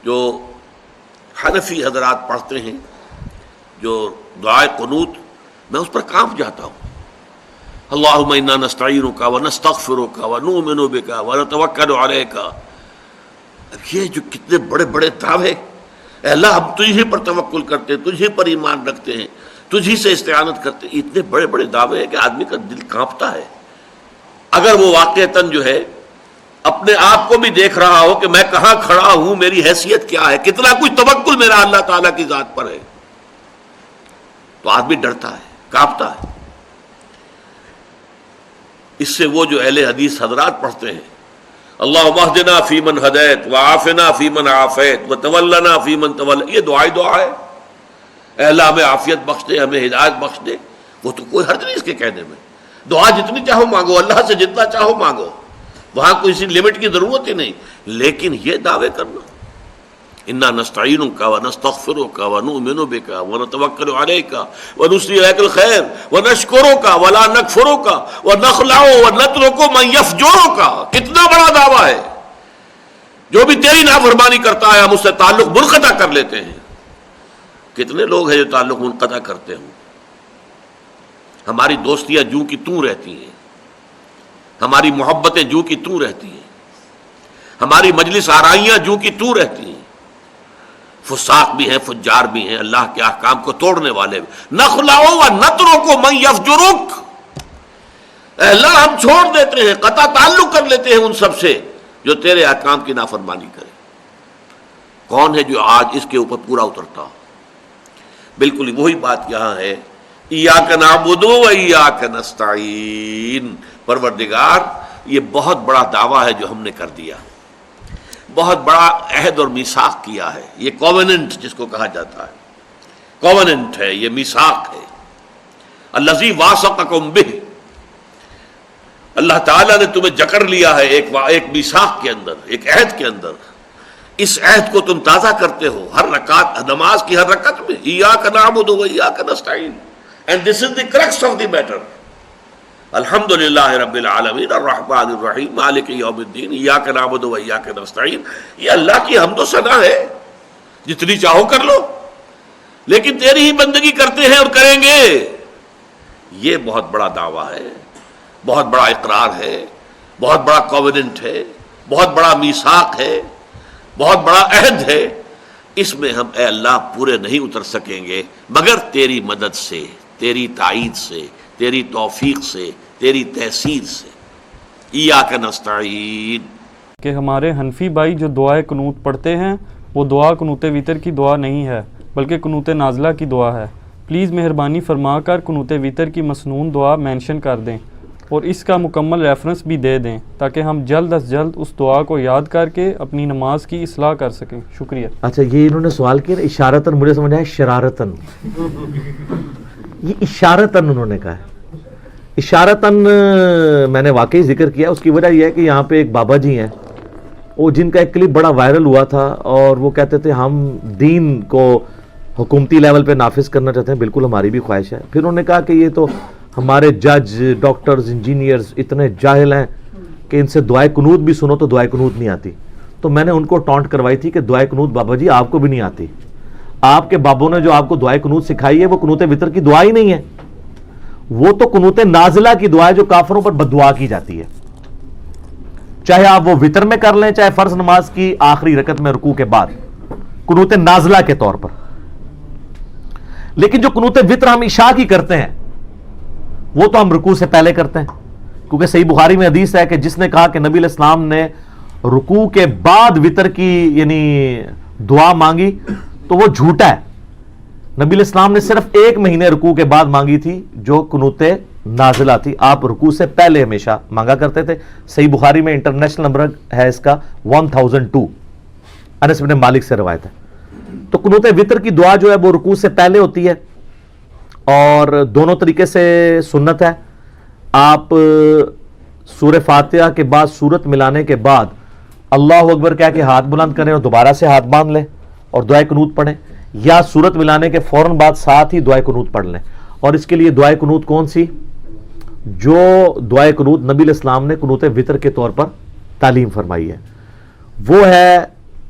جو حنفی حضرات پڑھتے ہیں جو دعائے قنوت، میں اس پر کانپ جاتا ہوں. اللہم انا نستعینک ونستغفرک ونؤمن بک ونتوکل علیک. یہ جو کتنے بڑے بڑے دعوے، اے اللہ ہم تجھے پر توکل کرتے ہیں، تجھے پر ایمان رکھتے ہیں، تجھی سے استعانت کرتے ہیں. اتنے بڑے بڑے دعوے ہیں کہ آدمی کا دل کانپتا ہے. اگر وہ واقعتاً جو ہے اپنے آپ کو بھی دیکھ رہا ہو کہ میں کہاں کھڑا ہوں، میری حیثیت کیا ہے، کتنا کچھ توکل میرا اللہ تعالیٰ کی ذات پر ہے، تو آدمی ڈرتا ہے، کانپتا ہے. اس سے وہ جو اہل حدیث حضرات پڑھتے ہیں اللہم اہدنا فیمن ہدیت وعافنا فیمن عافیت وتولنا فیمن تولیت، یہ دعا ہے. اے اللہ ہمیں عافیت بخش دے، ہمیں ہدایت بخش دے. وہ تو کوئی حرج نہیں اس کے کہنے میں. دعا جتنی چاہو مانگو، اللہ سے جتنا چاہو مانگو، وہاں کوئی سی لمٹ کی ضرورت ہی نہیں. لیکن یہ دعوے کرنا انا نستعینک ونستغفرک ونؤمن بک ونتوکل علیک ونثنی علیک الخیر ونشکرک ولا نکفرک ونخلع ونترک من یفجرک، کتنا بڑا دعویٰ ہے. جو بھی تیری نافرمانی کرتا ہے ہم اس سے تعلق منقطع کر لیتے ہیں. کتنے لوگ ہیں جو تعلق منقطع کرتے ہوں. ہماری دوستیاں جوں کی توں رہتی ہیں، ہماری محبتیں جوں کی توں رہتی ہیں، ہماری مجلس آرائیاں جوں کی توں رہتی ہیں. فساق بھی ہیں، فجار بھی ہیں، اللہ کے احکام کو توڑنے والے بھی. نخلع ونترک من یفجرک، اے اللہ ہم چھوڑ دیتے ہیں، قطع تعلق کر لیتے ہیں ان سب سے جو تیرے احکام کی نافرمانی کرے. کون ہے جو آج اس کے اوپر پورا اترتا ہو؟ بالکل وہی بات یہاں ہے، ایاک نعبد و ایاک نستعین. پروردگار یہ بہت بڑا دعویٰ ہے جو ہم نے کر دیا، بہت بڑا عہد اور میثاق کیا ہے. یہ کووننٹ جس کو کہا جاتا ہے، کووننٹ ہے، یہ میثاق ہے. الذی واثقکم بہ، اللہ تعالیٰ نے تمہیں جکڑ لیا ہے ایک میثاق کے اندر، ایک عہد کے اندر. اس عہد کو تم تازہ کرتے ہو ہر رکعت، نماز کی ہر رکعت میں. ایاک نعبد و ایاک نستعین، and this is the crux of the matter. الحمد للہ رب العالمین الرحمن الرحیم مالک یوم الدین ایاک نعبد و ایاک نستعین. یہ اللہ کی حمد و ثنا ہے، جتنی چاہو کر لو، لیکن تیری ہی بندگی کرتے ہیں اور کریں گے. یہ بہت بڑا دعویٰ ہے، بہت بڑا اقرار ہے، بہت بڑا کووننٹ ہے، بہت بڑا میثاق ہے، بہت بڑا عہد ہے. اس میں ہم اے اللہ پورے نہیں اتر سکیں گے مگر تیری مدد سے، تیری تائید سے، تیری توفیق سے، تیری تحصیل سے. ایاک نستعین. کہ ہمارے حنفی بھائی جو دعائے قنوت پڑھتے ہیں وہ دعا قنوت وتر کی دعا نہیں ہے بلکہ قنوت نازلہ کی دعا ہے. پلیز مہربانی فرما کر قنوت وتر کی مسنون دعا مینشن کر دیں اور اس کا مکمل ریفرنس بھی دے دیں تاکہ ہم جلد از جلد اس دعا کو یاد کر کے اپنی نماز کی اصلاح کر سکیں. شکریہ. اچھا یہ انہوں نے سوال کیا اشارتاً، مجھے سمجھ آیا شرارتاً. یہ اشارتاً انہوں نے کہا ہے. اشارتاً میں نے واقعی ذکر کیا. اس کی وجہ یہ ہے کہ یہاں پہ ایک بابا جی ہیں، وہ جن کا ایک کلپ بڑا وائرل ہوا تھا اور وہ کہتے تھے ہم دین کو حکومتی لیول پہ نافذ کرنا چاہتے ہیں. بالکل ہماری بھی خواہش ہے. پھر انہوں نے کہا کہ یہ تو ہمارے جج، ڈاکٹرز، انجینئرز اتنے جاہل ہیں کہ ان سے دعائے قنوت بھی سنو تو دعائے قنوت نہیں آتی. تو میں نے ان کو ٹانٹ کروائی تھی کہ دعائے قنوت بابا جی آپ کو بھی نہیں آتی. آپ کے بابوں نے جو آپ کو دعائے قنوت سکھائی ہے وہ قنوت وتر کی دعا ہی نہیں ہے، وہ تو قنوت نازلہ کی دعا ہے جو کافروں پر بددعا کی جاتی ہے. چاہے آپ وہ وتر میں کر لیں، چاہے فرض نماز کی آخری رکعت میں رکوع کے بعد، قنوت نازلہ کے طور پر. لیکن جو قنوت وتر ہم عشاء کی کرتے ہیں وہ تو ہم رکوع سے پہلے کرتے ہیں، کیونکہ صحیح بخاری میں حدیث ہے کہ جس نے کہا کہ نبی علیہ السلام نے رکوع کے بعد وتر کی یعنی دعا مانگی تو وہ جھوٹا ہے. نبی علیہ السلام نے صرف 1 مہینے رکوع کے بعد مانگی تھی جو قنوت نازلہ تھی. آپ رکوع سے پہلے ہمیشہ مانگا کرتے تھے. صحیح بخاری میں انٹرنیشنل نمبر ہے اس کا 1002، انس بن مالک سے روایت ہے. تو قنوت وتر کی دعا جو ہے وہ رکوع سے پہلے ہوتی ہے اور دونوں طریقے سے سنت ہے. آپ سورہ فاتحہ کے بعد سورت ملانے کے بعد اللہ اکبر کہہ کے ہاتھ بلند کریں اور دوبارہ سے ہاتھ باندھ لیں اور دعائے قنوت پڑھیں، یا سورت ملانے کے فوراً بعد ساتھ ہی دعائے قنوت پڑھ لیں. اور اس کے لیے دعائے قنوت کون سی؟ جو دعائے قنوت نبی علیہ السلام نے قنوت وتر کے طور پر تعلیم فرمائی ہے وہ ہے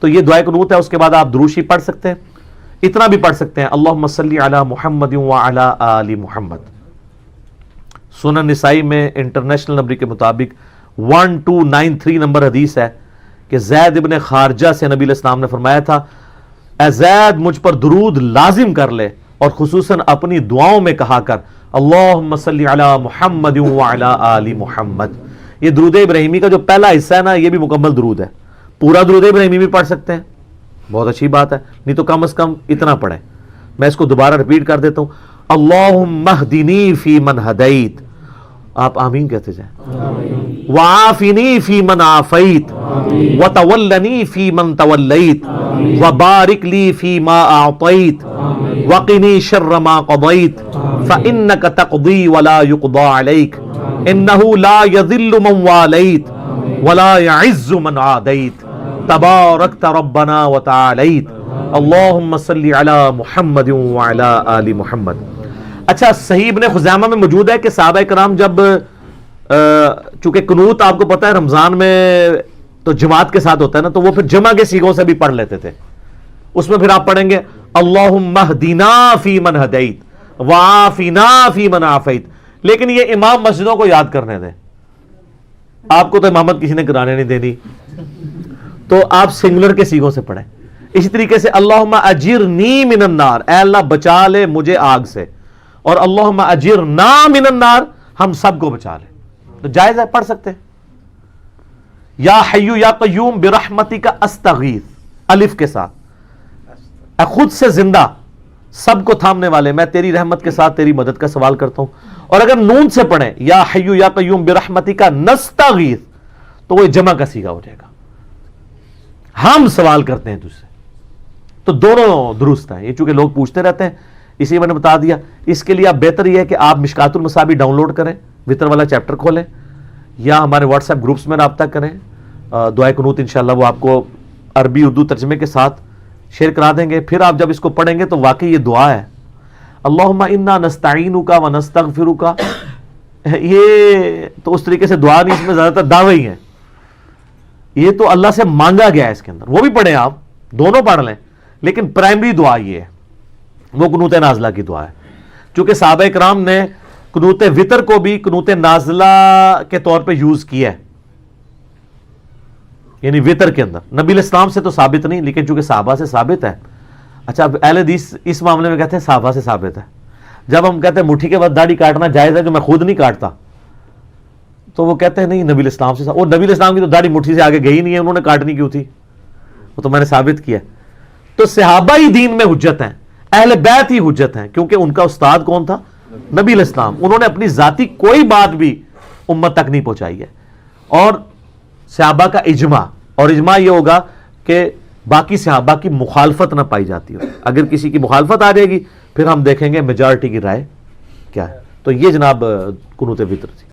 تو یہ دعائے قنوت ہے. اس کے بعد آپ دروشی پڑھ سکتے ہیں, اتنا بھی پڑھ سکتے ہیں, اللہم صلی علی محمد وعلی آل محمد. سنن نسائی میں انٹرنیشنل نمبر کے مطابق 1293 نمبر حدیث ہے کہ زید ابن خارجہ سے نبی علیہ السلام نے فرمایا تھا, اے زید مجھ پر درود لازم کر لے اور خصوصاً اپنی دعاؤں میں کہا کر اللہم صلی علی محمد وعلی آل محمد. یہ درود ابراہیمی کا جو پہلا حصہ ہے نا, یہ بھی مکمل درود ہے. پورا درود ابراہیمی بھی پڑھ سکتے ہیں, بہت اچھی بات ہے, نہیں تو کم از کم اتنا پڑھیں. میں اس کو دوبارہ ریپیٹ کر دیتا ہوں, اللہم اہدنی فی من ہدیت, آپ آمین کہتے جائیں, وعافنی فی من عافیت, وتولنی فی من تولیت, وبارک لی فی ما اعطیت, وقنی شر ما قضیت, فإنک تقضی ولا یقضى علیک, انہ لا یذل من والیت ولا يعز من عادیت, تبارکت ربنا وتعالیت, اللہم صلی علی محمد وعلی آل محمد. اچھا, صحیح ابن خزیمہ میں موجود ہے کہ صحابہ کرام جب چونکہ قنوت آپ کو پتہ ہے رمضان میں تو جماعت کے ساتھ ہوتا ہے نا, تو وہ پھر جمع کے صیغوں سے بھی پڑھ لیتے تھے. اس میں پھر آپ پڑھیں گے اللہم اہدنا فی من ہدیت وعافنا فی من عافیت. لیکن یہ امام مسجدوں کو یاد کرنے دیں, آپ کو تو امامت کسی نے کرانے نہیں دینی, تو آپ سنگولر کے صیغوں سے پڑھیں. اسی طریقے سے اللہم اجرنی من النار, اے اللہ بچا لے مجھے آگ سے, اور اللہم اجرنا من النار, ہم سب کو بچا لے. تو جائز ہے, پڑھ سکتے ہیں. یا حیو یا قیوم برحمتک استغیث, الف کے ساتھ, اے خود سے زندہ سب کو تھامنے والے, میں تیری رحمت کے ساتھ تیری مدد کا سوال کرتا ہوں. اور اگر نون سے پڑھیں یا حیو یا قیوم برحمتک نستغیث, تو وہ جمع کا صیغہ ہو جائے گا, ہم سوال کرتے ہیں تجھ سے. تو دونوں درست ہیں. یہ چونکہ لوگ پوچھتے رہتے ہیں اسی میں نے بتا دیا. اس کے لیے آپ بہتر یہ ہے کہ آپ مشکات المصابیح ڈاؤن لوڈ کریں, وطر والا چیپٹر کھولیں, یا ہمارے واٹس ایپ گروپس میں رابطہ کریں. دعائے قنوت انشاءاللہ وہ آپ کو عربی اردو ترجمے کے ساتھ شیئر کرا دیں گے. پھر آپ جب اس کو پڑھیں گے تو واقعی یہ دعا ہے, اللہم انا نستعینک و نستغفرک. یہ تو اس طریقے سے دعا نہیں, اس میں زیادہ تر دعوے ہی ہیں. یہ تو اللہ سے مانگا گیا ہے اس کے اندر, وہ بھی پڑھیں, آپ دونوں پڑھ لیں, لیکن پرائمری دعا یہ ہے, وہ قنوت نازلہ کی دعا ہے. چونکہ صحابہ کرام نے قنوت وطر کو بھی قنوت نازلہ کے طور پہ یوز کیا ہے, یعنی وطر کے اندر. نبی علیہ السلام سے تو ثابت نہیں, لیکن چونکہ صحابہ سے ثابت ہے. اچھا, اہل حدیث اس معاملے میں کہتے ہیں صحابہ سے ثابت ہے. جب ہم کہتے ہیں مٹھی کے بعد داڑھی کاٹنا جائز ہے, جو میں خود نہیں کاٹتا, تو وہ کہتے ہیں نہیں نبی علیہ السلام سے. اور نبی علیہ السلام کی تو داڑھی مٹھی سے آگے گئی نہیں ہے, انہوں نے کاٹنی کیوں تھی, وہ تو میں نے ثابت کیا. تو صحابہ ہی دین میں حجت ہیں, اہل بیت ہی حجت ہیں, کیونکہ ان کا استاد کون تھا, نبی علیہ السلام. انہوں نے اپنی ذاتی کوئی بات بھی امت تک نہیں پہنچائی ہے. اور صحابہ کا اجماع, اور اجماع یہ ہوگا کہ باقی صحابہ کی مخالفت نہ پائی جاتی ہو. اگر کسی کی مخالفت آ جائے گی پھر ہم دیکھیں گے میجارٹی کی رائے کیا ہے. تو یہ جناب قنوت وطر تھی.